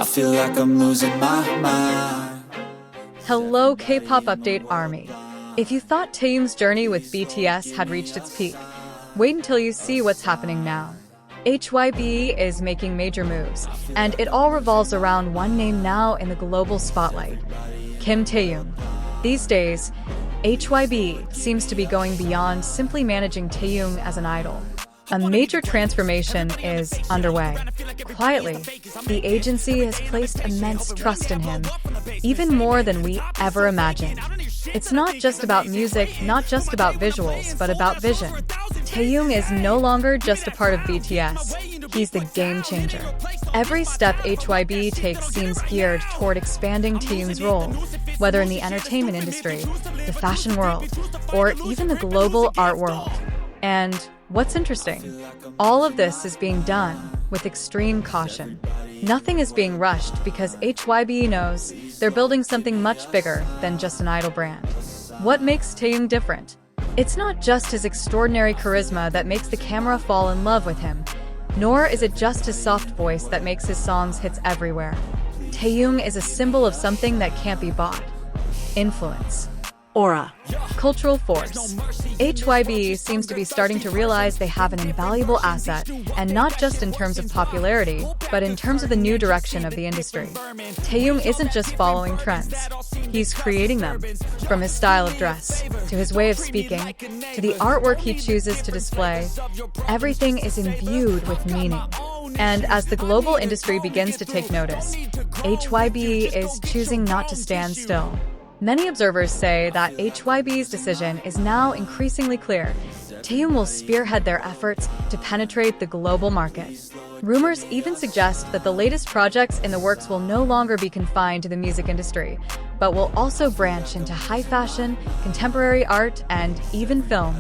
I feel like I'm losing my mind. Hello K-pop update army. If you thought Taehyung's journey with BTS had reached its peak, wait until you see what's happening now. HYBE is making major moves, and it all revolves around one name now in the global spotlight: Kim Taehyung. These days, HYBE seems to be going beyond simply managing Taehyung as an idol. A major transformation is underway. Quietly, the agency has placed immense trust in him, even more than we ever imagined. It's not just about music, not just about visuals, but about vision. Taehyung is no longer just a part of BTS. He's the game changer. Every step HYBE takes seems geared toward expanding Taehyung's role, whether in the entertainment industry, the fashion world, or even the global art world. And what's interesting, all of this is being done with extreme caution. Nothing is being rushed because HYBE knows they're building something much bigger than just an idol brand. What makes Taehyung different? It's not just his extraordinary charisma that makes the camera fall in love with him, nor is it just his soft voice that makes his songs hits everywhere. Taehyung is a symbol of something that can't be bought: influence. Aura. Cultural force. HYBE seems to be starting to realize they have an invaluable asset, and not just in terms of popularity, but in terms of the new direction of the industry. Taehyung isn't just following trends. He's creating them. From his style of dress, to his way of speaking, to the artwork he chooses to display, everything is imbued with meaning. And as the global industry begins to take notice, HYBE is choosing not to stand still. Many observers say that HYBE's decision is now increasingly clear. Taehyung will spearhead their efforts to penetrate the global market. Rumors even suggest that the latest projects in the works will no longer be confined to the music industry, but will also branch into high fashion, contemporary art, and even film.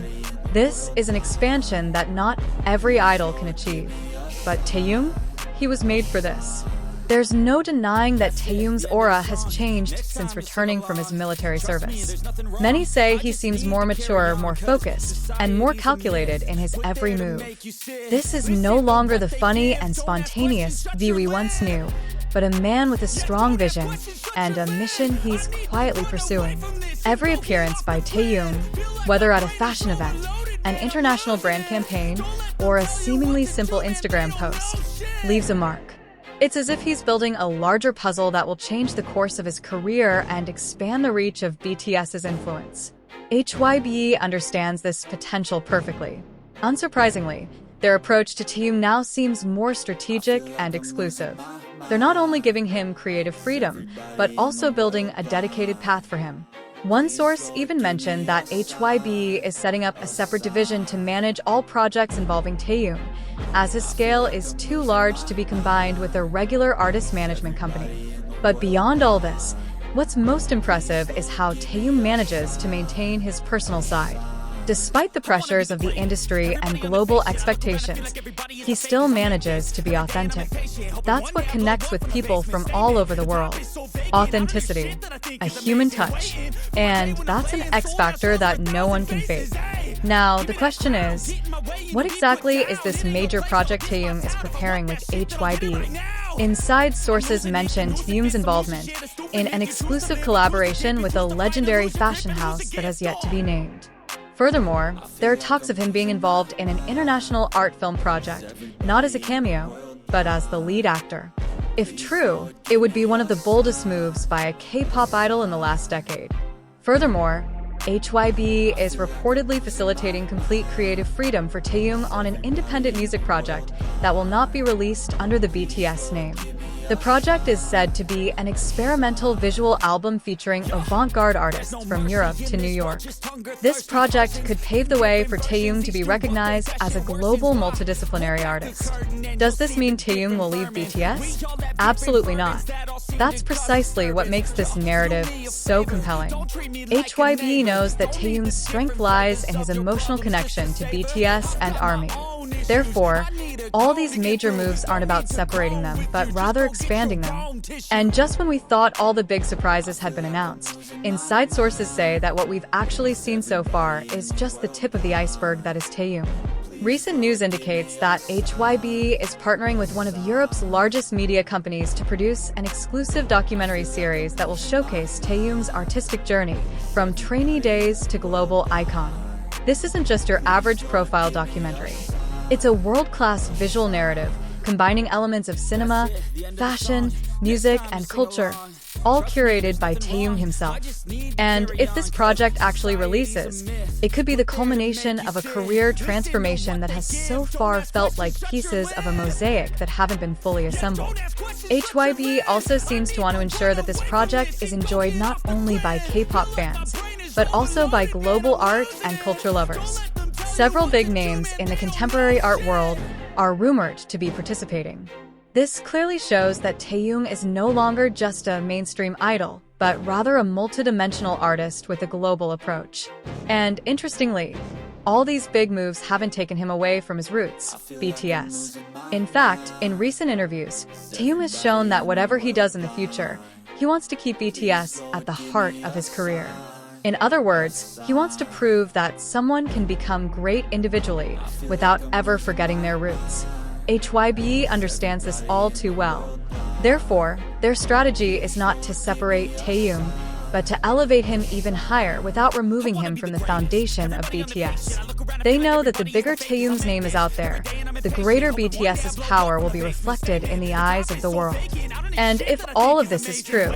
This is an expansion that not every idol can achieve. But Taehyung? He was made for this. There's no denying that Taehyung's aura has changed since returning from his military service. Many say he seems more mature, more focused, and more calculated in his every move. This is no longer the funny and spontaneous V we once knew, but a man with a strong vision and a mission he's quietly pursuing. Every appearance by Taehyung, whether at a fashion event, an international brand campaign, or a seemingly simple Instagram post, leaves a mark. It's as if he's building a larger puzzle that will change the course of his career and expand the reach of BTS's influence. HYBE understands this potential perfectly. Unsurprisingly, their approach to Taehyung now seems more strategic and exclusive. They're not only giving him creative freedom, but also building a dedicated path for him. One source even mentioned that HYBE is setting up a separate division to manage all projects involving Taehyung, as his scale is too large to be combined with a regular artist management company. But beyond all this, what's most impressive is how Taehyung manages to maintain his personal side. Despite the pressures of the industry and global expectations, he still manages to be authentic. That's what connects with people from all over the world. Authenticity, a human touch, and that's an X factor that no one can fake. Now, the question is, what exactly is this major project Taehyung is preparing with HYBE? Inside sources mention Taehyung's involvement in an exclusive collaboration with a legendary fashion house that has yet to be named. Furthermore, there are talks of him being involved in an international art film project, not as a cameo, but as the lead actor. If true, it would be one of the boldest moves by a K-pop idol in the last decade. Furthermore, HYBE is reportedly facilitating complete creative freedom for Taehyung on an independent music project that will not be released under the BTS name. The project is said to be an experimental visual album featuring avant-garde artists from Europe to New York. This project could pave the way for Taehyung to be recognized as a global multidisciplinary artist. Does this mean Taehyung will leave BTS? Absolutely not. That's precisely what makes this narrative so compelling. HYBE knows that Taehyung's strength lies in his emotional connection to BTS and ARMY. Therefore, all these major moves aren't about separating them, but rather expanding them. And just when we thought all the big surprises had been announced, inside sources say that what we've actually seen so far is just the tip of the iceberg that is Taehyung. Recent news indicates that HYBE is partnering with one of Europe's largest media companies to produce an exclusive documentary series that will showcase Taehyung's artistic journey from trainee days to global icon. This isn't just your average profile documentary. It's a world-class visual narrative combining elements of cinema, fashion, music, and culture, all curated by Taehyung himself. And if this project actually releases, it could be the culmination of a career transformation that has so far felt like pieces of a mosaic that haven't been fully assembled. HYBE also seems to want to ensure that this project is enjoyed not only by K-pop fans, but also by global art and culture lovers. Several big names in the contemporary art world are rumored to be participating. This clearly shows that Taehyung is no longer just a mainstream idol, but rather a multidimensional artist with a global approach. And interestingly, all these big moves haven't taken him away from his roots, BTS. In fact, in recent interviews, Taehyung has shown that whatever he does in the future, he wants to keep BTS at the heart of his career. In other words, he wants to prove that someone can become great individually without ever forgetting their roots. HYBE understands this all too well. Therefore, their strategy is not to separate Taehyung, but to elevate him even higher without removing him from the foundation of BTS. They know that the bigger Taehyung's name is out there, the greater BTS's power will be reflected in the eyes of the world. And if all of this is true,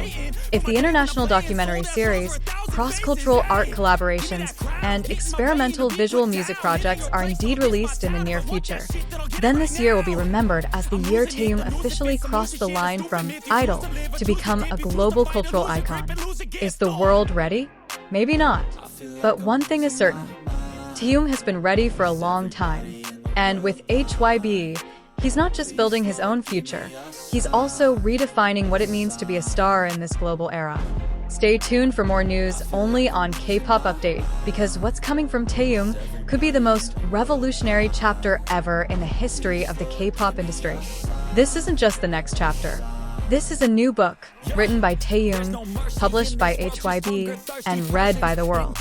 if the international documentary series, cross-cultural art collaborations, and experimental visual music projects are indeed released in the near future, then this year will be remembered as the year Taehyung officially crossed the line from idol to become a global cultural icon. Is the world ready? Maybe not. But one thing is certain. Taehyung has been ready for a long time. And with HYBE, he's not just building his own future, he's also redefining what it means to be a star in this global era. Stay tuned for more news only on K-pop Update, because what's coming from Taehyung could be the most revolutionary chapter ever in the history of the K-pop industry. This isn't just the next chapter. This is a new book, written by Taehyung, published by HYBE, and read by the world.